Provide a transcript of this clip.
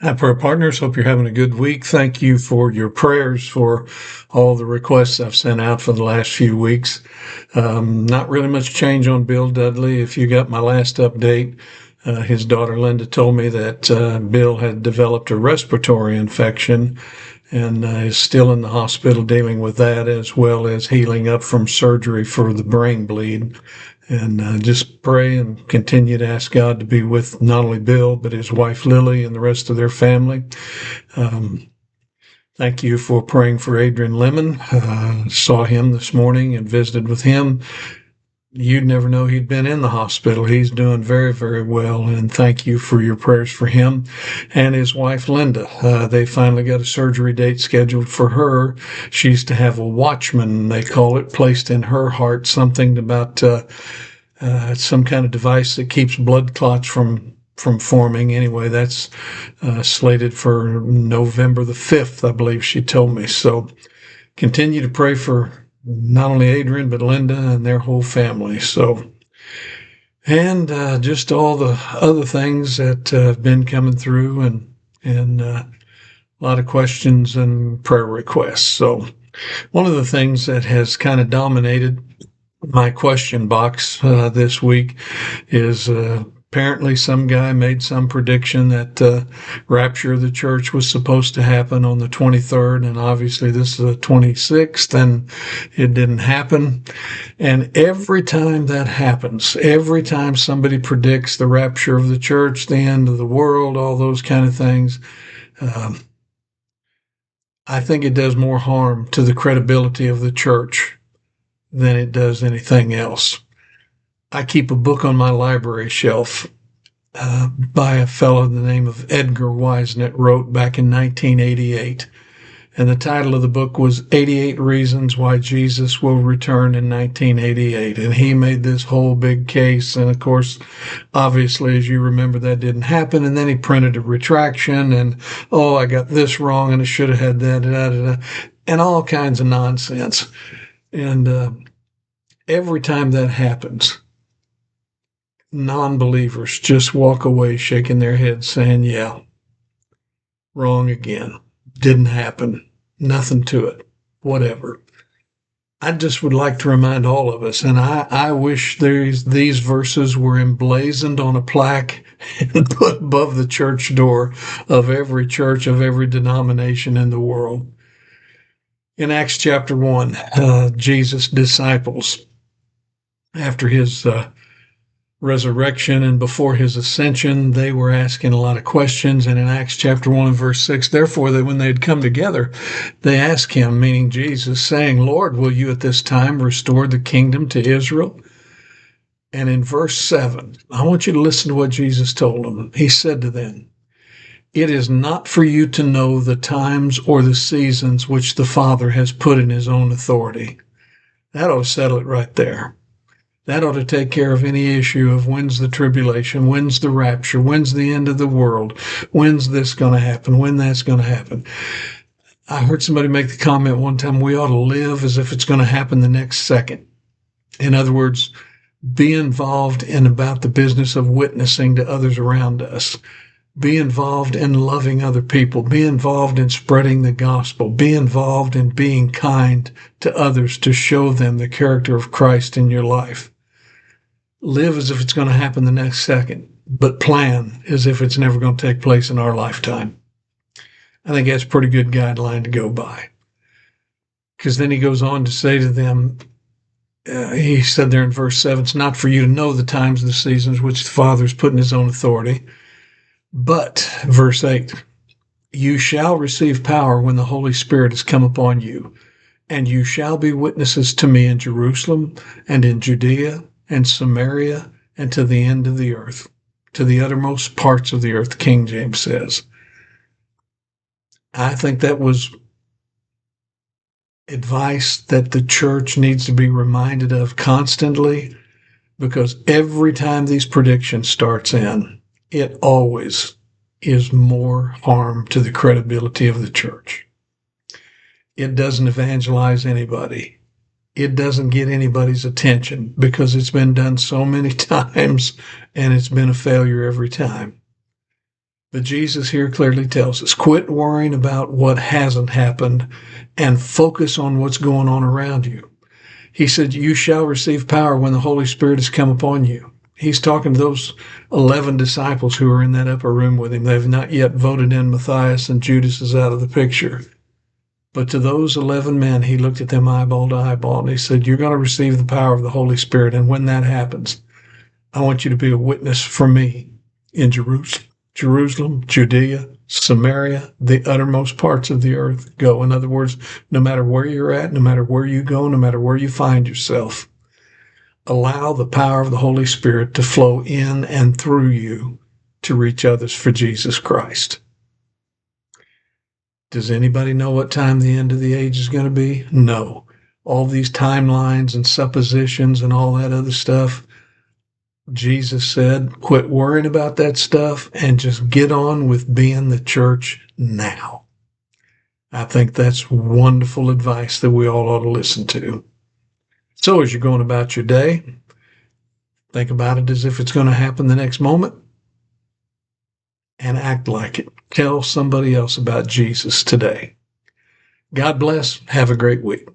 Hi, prayer partners. Hope you're having a good week. Thank you for your prayers for all the requests I've sent out for the last few weeks. Not really much change on Bill Dudley. If you got my last update, his daughter Linda told me that Bill had developed a respiratory infection and is still in the hospital dealing with that, as well as healing up from surgery for the brain bleed. And just pray and continue to ask God to be with not only Bill, but his wife Lily and the rest of their family. Um, Thank you for praying for Adrian Lemon. Saw him this morning and visited with him. You'd never know he'd been in the hospital. He's doing very, very well. And thank you for your prayers for him and his wife, Linda. They finally got a surgery date scheduled for her. She's to have a watchman, they call it, placed in her heart, something about some kind of device that keeps blood clots from forming. Anyway, that's slated for November the 5th, I believe she told me. So continue to pray for not only Adrian, but Linda and their whole family. So, and just all the other things that have been coming through and a lot of questions and prayer requests. So one of the things that has kind of dominated my question box this week is apparently some guy made some prediction that rapture of the church was supposed to happen on the 23rd, and obviously this is the 26th, and it didn't happen. And every time that happens, every time somebody predicts the rapture of the church, the end of the world, all those kind of things, um, I think it does more harm to the credibility of the church than it does anything else. I keep a book on my library shelf by a fellow the name of Edgar Wisnet, wrote back in 1988. And the title of the book was 88 Reasons Why Jesus Will Return in 1988. And he made this whole big case. And of course, obviously, as you remember, that didn't happen. And then he printed a retraction and, oh, I got this wrong and I should have had that, and all kinds of nonsense. And every time that happens, non-believers just walk away shaking their heads saying, yeah, wrong again. Didn't happen. Nothing to it. Whatever. I just would like to remind all of us, and I wish these verses were emblazoned on a plaque and put above the church door of every church of every denomination in the world. In Acts chapter 1, Jesus' disciples, after his resurrection and before his ascension, they were asking a lot of questions. And in Acts chapter 1 and verse 6, therefore, that when they had come together, they asked him, meaning Jesus, saying, Lord, will you at this time restore the kingdom to Israel? And in verse 7, I want you to listen to what Jesus told them. He said to them, it is not for you to know the times or the seasons which the Father has put in his own authority. That ought to settle it right there. That ought to take care of any issue of when's the tribulation, when's the rapture, when's the end of the world, when's this going to happen, when that's going to happen. I heard somebody make the comment one time, we ought to live as if it's going to happen the next second. In other words, be involved in about the business of witnessing to others around us. Be involved in loving other people. Be involved in spreading the gospel. Be involved in being kind to others to show them the character of Christ in your life. Live as if it's going to happen the next second, but plan as if it's never going to take place in our lifetime. I think that's a pretty good guideline to go by. Because then he goes on to say to them, he said there in verse 7, it's not for you to know the times and the seasons which the Father has put in his own authority. But, verse 8, you shall receive power when the Holy Spirit has come upon you, and you shall be witnesses to me in Jerusalem and in Judea and Samaria and to the end of the earth, to the uttermost parts of the earth, King James says. I think that was advice that the church needs to be reminded of constantly, because every time these predictions starts in, it always is more harm to the credibility of the church. It doesn't evangelize anybody. It doesn't get anybody's attention because it's been done so many times and it's been a failure every time. But Jesus here clearly tells us, quit worrying about what hasn't happened and focus on what's going on around you. He said, you shall receive power when the Holy Spirit has come upon you. He's talking to those 11 disciples who are in that upper room with him. They've not yet voted in Matthias, and Judas is out of the picture. But to those 11 men, he looked at them eyeball to eyeball, and he said, you're going to receive the power of the Holy Spirit. And when that happens, I want you to be a witness for me in Jerusalem, Judea, Samaria, the uttermost parts of the earth. Go. In other words, no matter where you're at, no matter where you go, no matter where you find yourself, allow the power of the Holy Spirit to flow in and through you to reach others for Jesus Christ. Does anybody know what time the end of the age is going to be? No. All these timelines and suppositions and all that other stuff, Jesus said, quit worrying about that stuff and just get on with being the church now. I think that's wonderful advice that we all ought to listen to. So as you're going about your day, think about it as if it's going to happen the next moment and act like it. Tell somebody else about Jesus today. God bless. Have a great week.